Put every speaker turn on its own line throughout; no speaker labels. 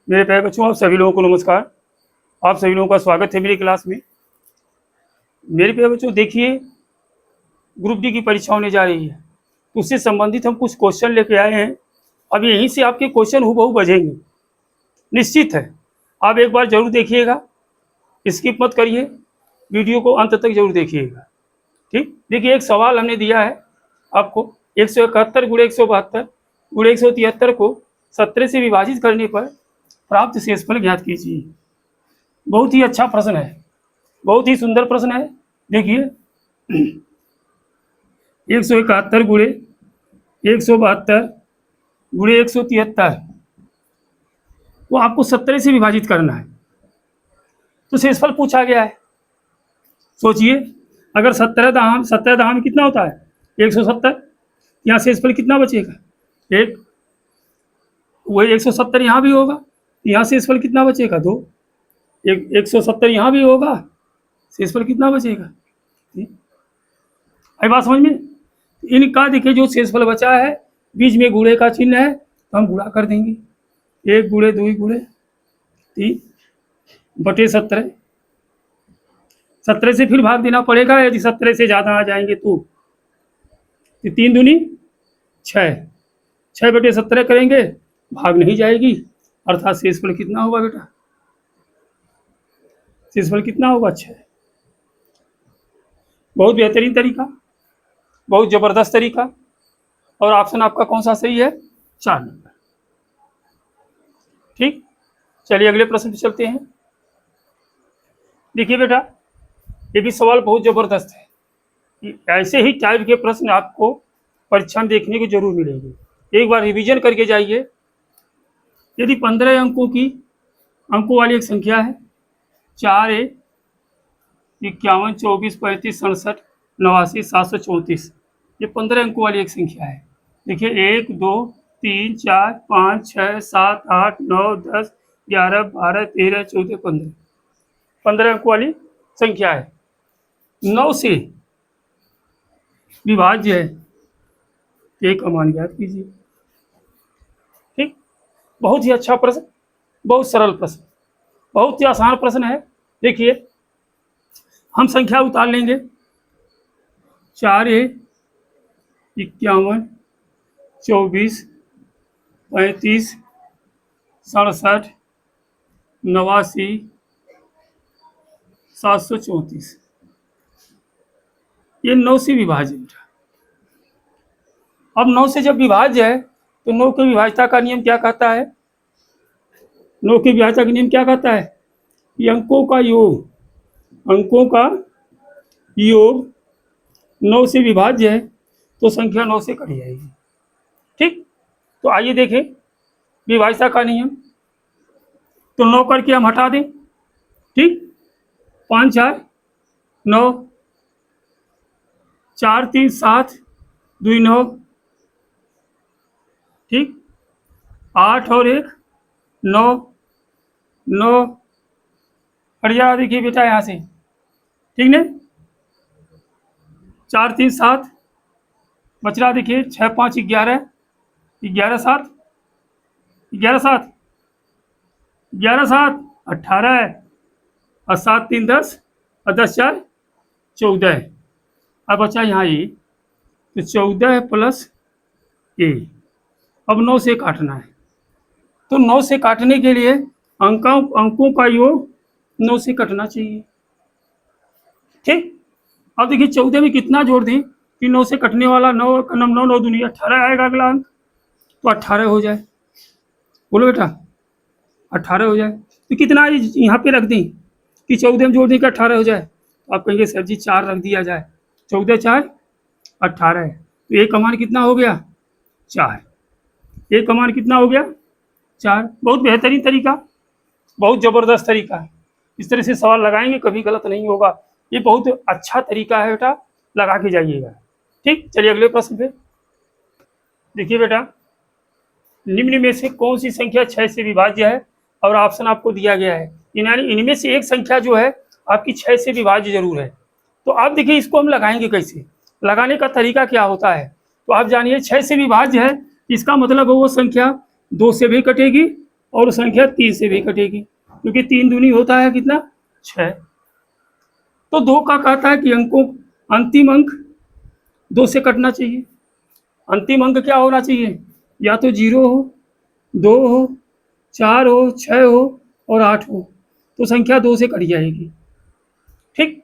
मेरे प्यारे बच्चों, आप सभी लोगों को नमस्कार। आप सभी लोगों का स्वागत है मेरी क्लास में। मेरे प्यारे बच्चों, देखिए ग्रुप डी की परीक्षा होने जा रही है, तो उससे संबंधित हम कुछ क्वेश्चन लेके आए हैं। अब यहीं से आपके क्वेश्चन हूबहू बजेंगे, निश्चित है। आप एक बार जरूर देखिएगा, स्किप मत करिए, वीडियो को अंत तक जरूर देखिएगा। ठीक, देखिए एक सवाल हमने दिया है आपको, 171 गुणे 172 गुणे 173 को 17 से विभाजित करने पर प्राप्त शेषफल ज्ञात कीजिए। बहुत ही अच्छा प्रश्न है, बहुत ही सुंदर प्रश्न है। देखिए 171 गुणे 172 गुणे 173 को आपको 17 से विभाजित करना है, तो शेषफल पूछा गया है। सोचिए, अगर 17 दहाम कितना होता है 170, यहाँ शेषफल कितना बचेगा एक, वही 170 यहाँ भी होगा, यहाँ शेषफल कितना बचेगा 2, 170 यहाँ भी होगा, शेषफल कितना बचेगा। आई बात समझ में। इनका देखिए जो शेषफल बचा है, बीच में गुणे का चिन्ह है, तो हम गुणा कर देंगे। 1 गुणे 2 गुणे 3 बटे 17। 17 से फिर भाग देना पड़ेगा, यदि 17 से ज़्यादा आ जाएंगे तो 3 दूनी 6, 6 बटे 17 करेंगे, भाग नहीं जाएगी, अर्थात शेषफल कितना होगा बेटा, शेषफल कितना होगा 6। बहुत बेहतरीन तरीका, बहुत ज़बरदस्त तरीका। और ऑप्शन आपका कौन सा सही है, 4 नंबर। ठीक, चलिए अगले प्रश्न पे चलते हैं। देखिए बेटा, ये भी सवाल बहुत ज़बरदस्त है। ऐसे ही टाइप के प्रश्न आपको परीक्षा में देखने को जरूर मिलेंगे। एक बार रिवीजन करके जाइए। यदि 15 अंकों वाली एक संख्या है, 4 51 24 35 67 89 734, ये 15 अंकों वाली एक संख्या है। देखिए 1 2 3 4 5 6 7 8 9 10 11 12 13 14 15, 15 अंकों वाली संख्या है। 9 से विभाज्य है, एक का मान ज्ञात कीजिए। ठीक, बहुत ही अच्छा प्रश्न, बहुत सरल प्रश्न, बहुत ही आसान प्रश्न है। देखिए हम संख्या उतार लेंगे। 4 51 24 35 67 89 734, ये 9 से विभाज्य है। अब 9 से जब विभाज्य है, तो 9 की विभाज्यता का नियम क्या कहता है, 9 की विभाज्यता का नियम क्या कहता है कि अंकों का योग 9 से विभाज्य है, तो संख्या 9 से कट जाएगी। ठीक, तो आइए देखें विभाज्यता का नियम। तो 9 करके हम हटा दें। ठीक, 5 4 9, 4 3 7 2 9, ठीक, 8 और 1 9 9, हट जा। देखिए बेटा यहाँ से, ठीक ने, 4 3 7 बच रहा, देखिए 6 5 11 11 7 11 7 11 7 18 है, और 7 3 10 और 10 4 14। अब बचा यहाँ ये, तो 14 प्लस ए। अब 9 से काटना है, तो 9 से काटने के लिए अंकों का योग 9 से कटना चाहिए। ठीक, अब देखिए 14 में कितना जोड़ दें कि 9 से कटने वाला 9 9 9 दूनी 18 आएगा अगला अंक, तो 18 हो जाए। बोलो बेटा 18 हो जाए, तो कितना यहाँ पे रख दें कि 14 में जोड़ दें कि 18 हो जाए। तो आप कहेंगे सर जी 4 रख दिया जाए, 14 4 18 है, तो एक का मान कितना हो गया 4, एक का मान कितना हो गया 4। बहुत बेहतरीन तरीका, बहुत ज़बरदस्त तरीका है। इस तरह से सवाल लगाएंगे कभी गलत नहीं होगा। ये बहुत अच्छा तरीका है बेटा, लगा के जाइएगा। ठीक, चलिए अगले प्रश्न पे। देखिए बेटा, निम्न में से कौन सी संख्या 6 से विभाज्य है, और ऑप्शन आपको दिया गया है। यानी इनमें से एक संख्या जो है आपकी 6 से विभाज्य जरूर है। तो आप देखिए इसको हम लगाएंगे कैसे, लगाने का तरीका क्या होता है, तो आप जानिए 6 से विभाज्य है, इसका मतलब वो संख्या 2 से भी कटेगी और संख्या 3 से भी कटेगी, क्योंकि 3 दूनी होता है कितना, 6। तो 2 का कहता है कि अंतिम अंक 2 से कटना चाहिए। अंतिम अंक क्या होना चाहिए, या तो 0 हो, 2 हो, 4 हो, 6 हो और 8 हो, तो संख्या 2 से कट जाएगी। ठीक।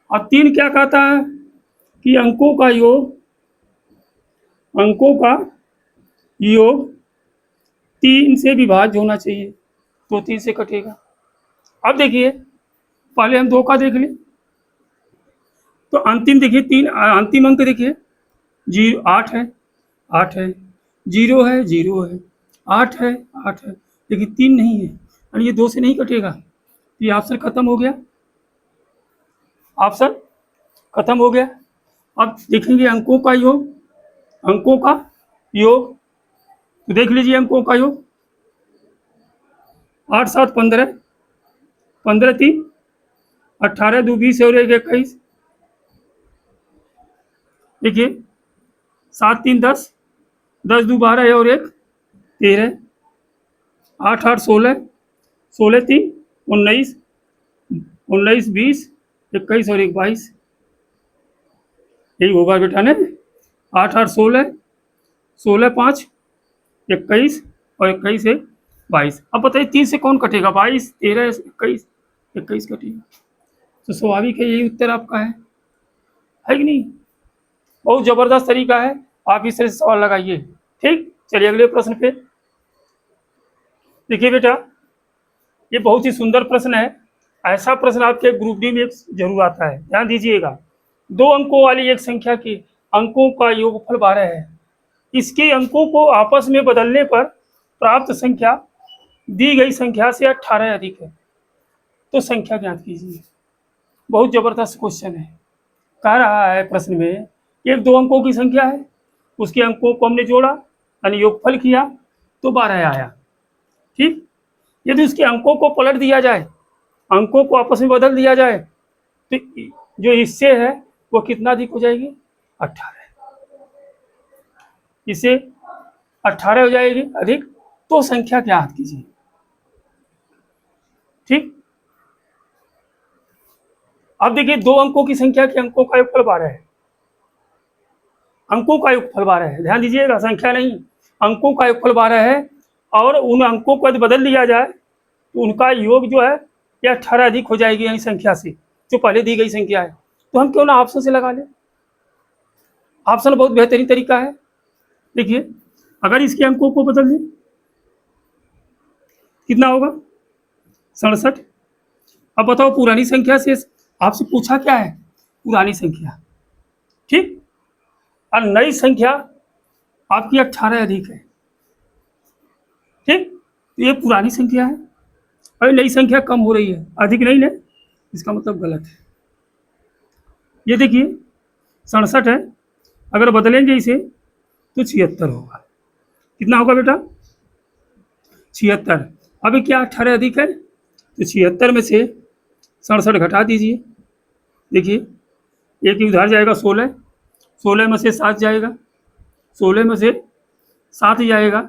अब 3 क्या कहता है कि अंकों का योग 3 से विभाज्य होना चाहिए, तो 3 से कटेगा। अब देखिए, पहले हम 2 का देख लें, तो अंतिम देखिए 3, अंतिम अंक देखिए 8 है, 8 है, 0 है, 0 है, 8 है, 8 है, लेकिन 3 नहीं है, और ये 2 से नहीं कटेगा, तो ये ऑप्शन खत्म हो गया, ऑप्शन खत्म हो गया। अब देखेंगे अंकों का योग, तो देख लीजिए अंकों का योग, 8 7 15, 15 3 18, 2 20 और 1 21। देखिए 7 3 10, 10 2 12 और 1 13, 8 8 16, 16 3 19, 19 20 21 और 1 22। यही होगा बेटा ने, 8 8 16, 16 5 21 और 21 1 22। अब बताइए 3 से कौन कटेगा, 22 13 21, 21 कटेगा, तो स्वाभाविक है यही उत्तर आपका है कि नहीं। बहुत जबरदस्त तरीका है, आप इस तरह से सवाल लगाइए। ठीक, चलिए अगले प्रश्न पे। देखिए बेटा, ये बहुत ही सुंदर प्रश्न है, ऐसा प्रश्न आपके ग्रुप डी में जरूर आता है, ध्यान दीजिएगा। 2 अंकों वाली एक संख्या के अंकों का योगफल 12 है, इसके अंकों को आपस में बदलने पर प्राप्त संख्या दी गई संख्या से 18 अधिक है, तो संख्या ज्ञात कीजिए। बहुत जबरदस्त क्वेश्चन है। कह रहा है प्रश्न में, एक 2 अंकों की संख्या है, उसके अंकों को हमने जोड़ा यानी योगफल किया तो 12 आया। ठीक, यदि उसके अंकों को पलट दिया जाए, अंकों को आपस में बदल दिया जाए, तो जो इससे है वो कितना अधिक हो जाएगी, 18। इसे 18 हो जाएगी अधिक, तो संख्या ज्ञात कीजिए। ठीक, अब देखिए 2 अंकों की संख्या के अंकों का योगफल 12 है, अंकों का योगफल 12 है, ध्यान दीजिएगा, संख्या नहीं, अंकों का योगफल 12 है, और उन अंकों को यदि बदल दिया जाए तो उनका योग जो है यह 18 अधिक हो जाएगी, यानी संख्या से जो पहले दी गई संख्या है। तो हम क्यों ना ऑप्शन से लगा लें, ऑप्शन बहुत बेहतरीन तरीका है। देखिए, अगर इसके अंकों को बदल दें कितना होगा, 67। अब बताओ पुरानी संख्या से, आपसे पूछा क्या है, पुरानी संख्या। ठीक, और नई संख्या आपकी 18 अधिक है। ठीक, तो ये पुरानी संख्या है और नई संख्या कम हो रही है, अधिक नहीं है, इसका मतलब गलत है। ये देखिए 67 है, अगर बदलेंगे इसे तो 76 होगा। कितना होगा बेटा, 76। अभी क्या 18 अधिक है, तो 76 में से 67 घटा दीजिए। देखिए, एक ही उधार जाएगा 16, 16 में से 7 जाएगा, 16 में से 7 जाएगा,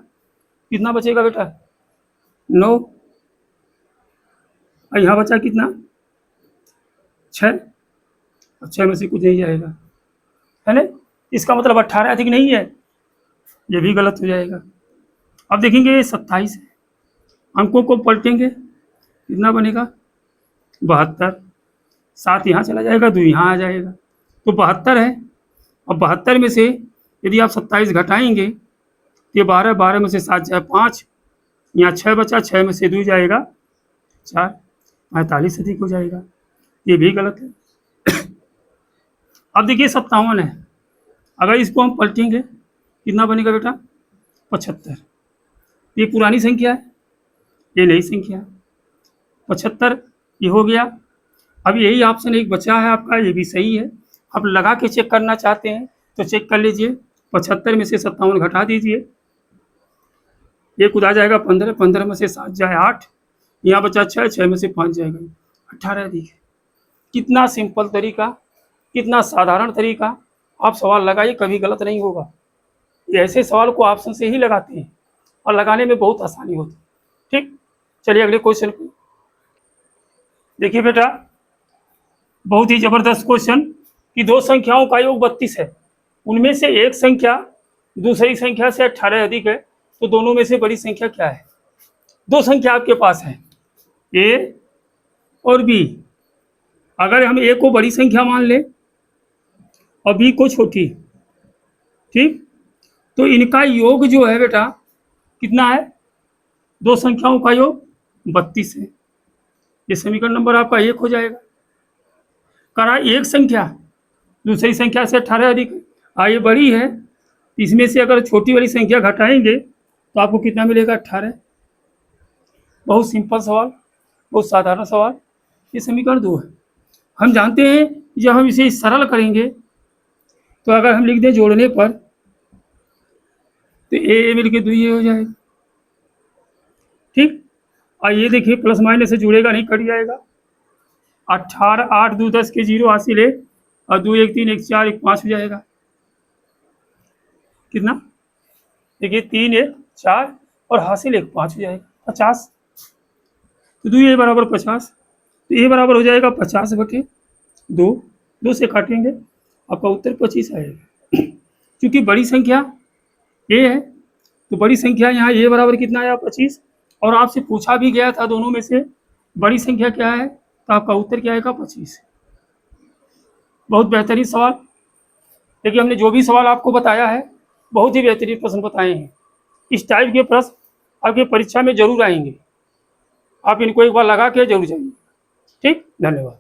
कितना बचेगा बेटा, 9। और यहाँ बचा कितना, 6, और 6 में से कुछ नहीं जाएगा, है ना। इसका मतलब 18 अधिक नहीं है, ये भी गलत हो जाएगा। अब देखेंगे 27 है, अंकों को पलटेंगे कितना बनेगा, 72। 7 यहाँ चला जाएगा, 2 यहाँ आ जाएगा, तो 72 है। अब 72 में से यदि आप 27 घटाएंगे तो ये 12, 12 में से 7 जाए 5, यहाँ 6 बचा, 6 में से 2 जाएगा 4, 45 अधिक हो जाएगा, ये भी गलत है। अब देखिए 57 है, अगर इसको हम पलटेंगे कितना बनेगा बेटा, 75। ये पुरानी संख्या है, ये नई संख्या है, 75 ये हो गया। अब यही ऑप्शन एक बचा है आपका, ये भी सही है। आप लगा के चेक करना चाहते हैं तो चेक कर लीजिए, 75 में से 57 घटा दीजिए, एक उड़ा जाएगा 15, 15 में से 7 जाए 8, यहाँ बचा 6, 6 में से 5 जाएगा 18 अधिक है। कितना सिंपल तरीका, कितना साधारण तरीका, आप सवाल लगाइए, कभी गलत नहीं होगा। ये ऐसे सवाल को ऑप्शन से ही लगाते हैं और लगाने में बहुत आसानी होती है। ठीक, चलिए अगले क्वेश्चन को देखिए बेटा। बहुत ही जबरदस्त क्वेश्चन कि दो संख्याओं का योग 32 है, उनमें से एक संख्या दूसरी संख्या से 18 अधिक है, तो दोनों में से बड़ी संख्या क्या है? दो संख्या आपके पास है, ए और बी। अगर हम ए को बड़ी संख्या मान लें और बी को छोटी, ठीक, तो इनका योग जो है बेटा कितना है? दो संख्याओं का योग 32 है। ये समीकरण नंबर आपका 1 हो जाएगा। करा एक संख्या दूसरी संख्या से 18 अधिक है, ये बड़ी है, इसमें से अगर छोटी वाली संख्या घटाएंगे तो आपको कितना मिलेगा? 18। बहुत सिंपल सवाल, बहुत साधारण सवाल। ये समीकरण 2 है। हम जानते हैं जब हम इसे सरल करेंगे तो अगर हम लिख दें जोड़ने पर तो ए मिलके 2 ये हो जाएगा, ठीक। और ये देखिए प्लस माइनस से जुड़ेगा नहीं, कट जाएगा। 18 8 2 10 के 0 हासिल है और 2 1 3 1 4 1 5 हो जाएगा। कितना? देखिए 3 1 4 और हासिल 1 5 हो जाएगा, 50। तो 2 ए बराबर 50, तो ए बराबर हो जाएगा 50/2। 2 से काटेंगे, आपका उत्तर 25 आएगा। क्योंकि बड़ी संख्या ए है तो बड़ी संख्या यहाँ ए बराबर कितना आया? 25। और आपसे पूछा भी गया था दोनों में से बड़ी संख्या क्या है, तो आपका उत्तर क्या आएगा? 25। बहुत बेहतरीन सवाल। देखिए हमने जो भी सवाल आपको बताया है बहुत ही बेहतरीन प्रश्न बताए हैं। इस टाइप के प्रश्न आपकी परीक्षा में जरूर आएंगे, आप इनको एक बार लगा के जरूर जाइए। ठीक, धन्यवाद।